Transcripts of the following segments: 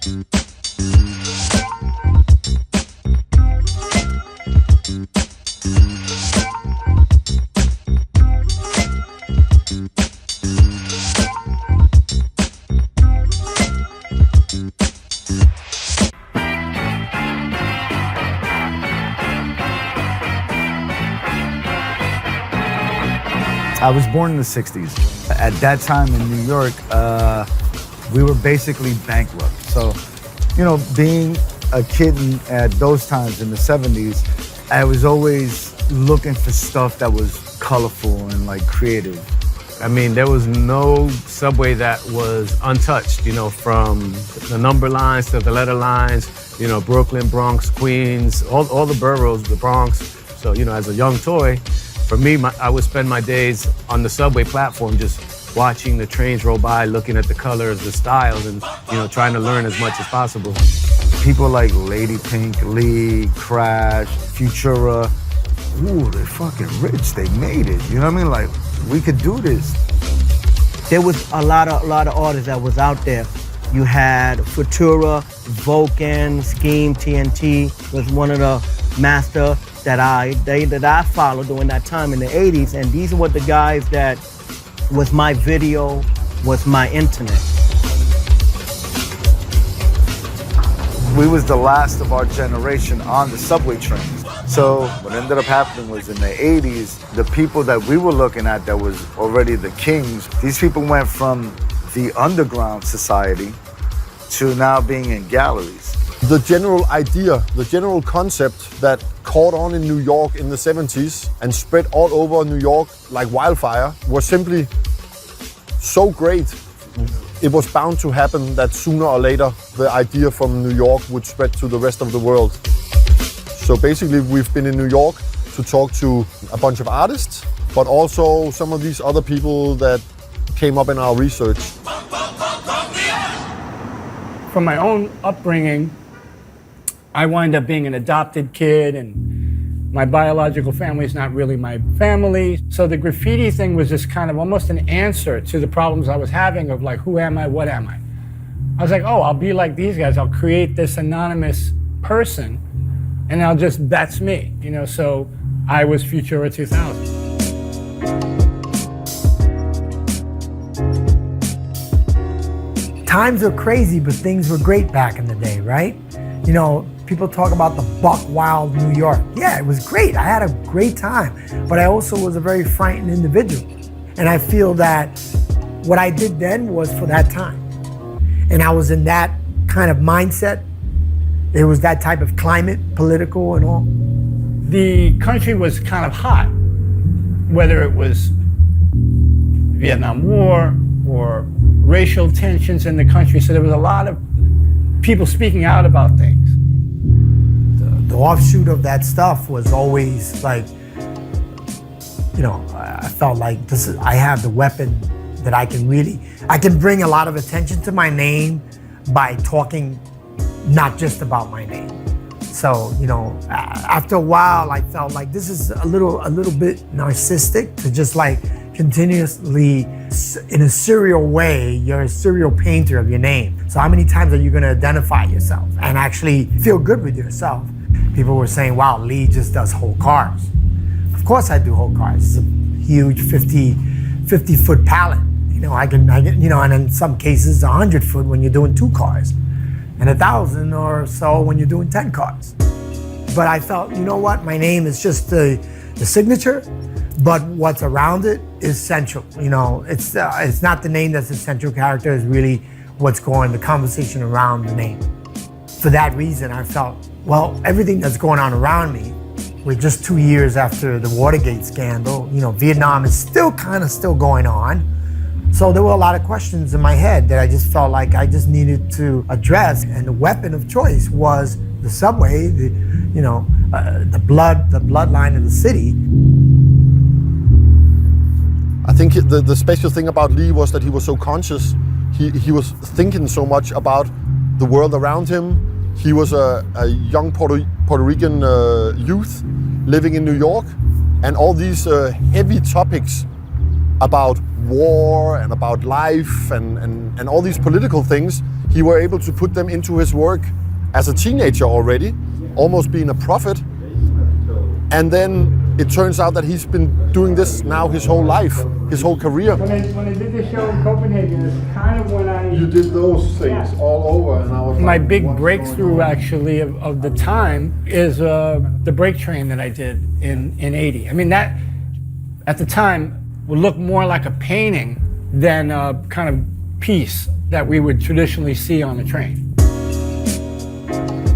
I was born in the 60s. At that time in New York, we were basically bankrupt. So, you know, being a kid at those times in the 70s, I was always looking for stuff that was colorful and like creative. I mean, there was no subway that was untouched, you know, from the number lines to the letter lines, you know, Brooklyn, Bronx, Queens, all the boroughs, the Bronx. So, you know, as a young toy, for me, I would spend my days on the subway platform just watching the trains roll by, looking at the colors, the styles, and, you know, trying to learn as much as possible. People like Lady Pink, Lee, Crash, Futura, ooh, they're fucking rich, they made it. You know what I mean? Like, we could do this. There was a lot of artists that was out there. You had Futura, Vulcan, SKEME, TNT was one of the master that I followed during that time in the 80s, and these were the guys that was my video, was my internet. We was the last of our generation on the subway trains. So what ended up happening was in the 80s, the people that we were looking at that was already the kings, these people went from the underground society to now being in galleries. The general idea, the general concept that caught on in New York in the 70s and spread all over New York like wildfire was simply so great. It was bound to happen that sooner or later the idea from New York would spread to the rest of the world. So basically we've been in New York to talk to a bunch of artists, but also some of these other people that came up in our research. From my own upbringing, I wind up being an adopted kid, and my biological family is not really my family. So the graffiti thing was just kind of almost an answer to the problems I was having of like, who am I, what am I? I was like, oh, I'll be like these guys. I'll create this anonymous person, and that's me, you know? So I was Futura 2000. Times were crazy, but things were great back in the day, right? You know, people talk about the buck wild New York. Yeah, it was great. I had a great time, but I also was a very frightened individual. And I feel that what I did then was for that time. And I was in that kind of mindset. There was that type of climate, political and all. The country was kind of hot, whether it was Vietnam War or racial tensions in the country. So there was a lot of people speaking out about things. The offshoot of that stuff was always like, you know, I felt like I have the weapon that I can bring a lot of attention to my name by talking not just about my name. So, you know, after a while, I felt like this is a little bit narcissistic to just like continuously, in a serial way, you're a serial painter of your name. So how many times are you gonna identify yourself and actually feel good with yourself? People were saying, wow, Lee just does whole cars. Of course I do whole cars. It's a huge 50-foot pallet. You know, I can, you know, and in some cases 100 foot when you're doing 2 cars, and 1,000 or so when you're doing 10 cars. But I felt, you know what, my name is just the signature, but what's around it is central. You know, it's not the name that's the central character, it's really what's going, the conversation around the name. For that reason, I felt, well, everything that's going on around me, we're just 2 years after the Watergate scandal, you know, Vietnam is still going on. So there were a lot of questions in my head that I just felt like I just needed to address, and the weapon of choice was the subway, the bloodline of the city. I think the special thing about Lee was that he was so conscious. He was thinking so much about the world around him. He was a young Puerto Rican youth living in New York, and all these heavy topics about war and about life and all these political things, he were able to put them into his work as a teenager already, almost being a prophet. And then it turns out that he's been doing this now his whole life, his whole career. When I did the show in Copenhagen, it's kind of when You did those things all over, and I was my like, big what's breakthrough actually of the time is the break train that I did in 80. I mean, that at the time would look more like a painting than a kind of piece that we would traditionally see on a train.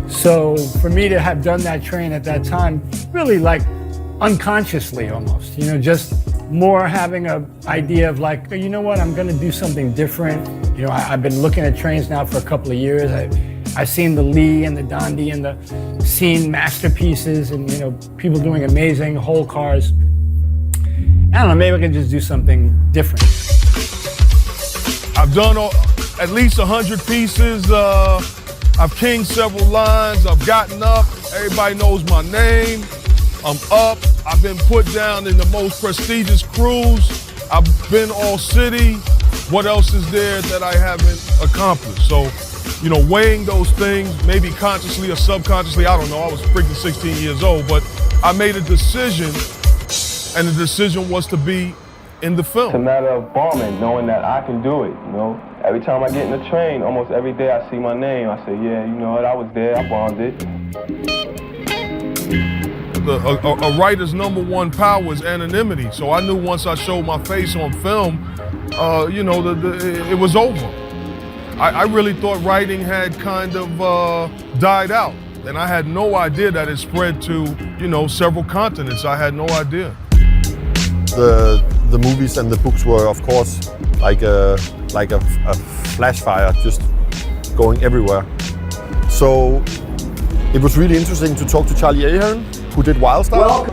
So for me to have done that train at that time, really like unconsciously almost, you know, just more having an idea of like, you know what, I'm gonna do something different. You know, I've been looking at trains now for a couple of years. I've seen the Lee and the Dondi and the seen masterpieces and, you know, people doing amazing whole cars. I don't know, maybe I can just do something different. I've done at least 100 pieces. I've kinged several lines. I've gotten up. Everybody knows my name. I'm up. I've been put down in the most prestigious crews. I've been all city. What else is there that I haven't accomplished? So, you know, weighing those things, maybe consciously or subconsciously, I don't know. I was freaking 16 years old, but I made a decision, and the decision was to be in the film. It's a matter of bombing, knowing that I can do it, you know. Every time I get in the train, almost every day I see my name. I say, yeah, you know what, I was there, I bombed it. A writer's number one power is anonymity. So I knew once I showed my face on film, you know, it was over. I really thought writing had kind of died out. And I had no idea that it spread to, you know, several continents. I had no idea. The movies and the books were, of course, like a flash fire, just going everywhere. So it was really interesting to talk to Charlie Ahern, who did Wild Style,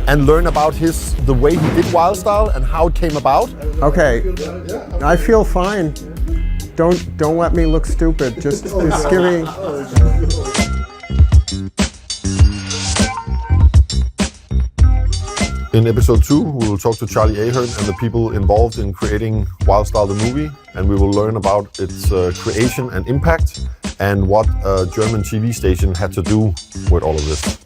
and learn about the way he did Wild Style and how it came about. Okay, I feel fine. Don't let me look stupid. Just give me. In episode 2, we will talk to Charlie Ahern and the people involved in creating Wild Style the movie, and we will learn about its creation and impact, and what a German TV station had to do with all of this.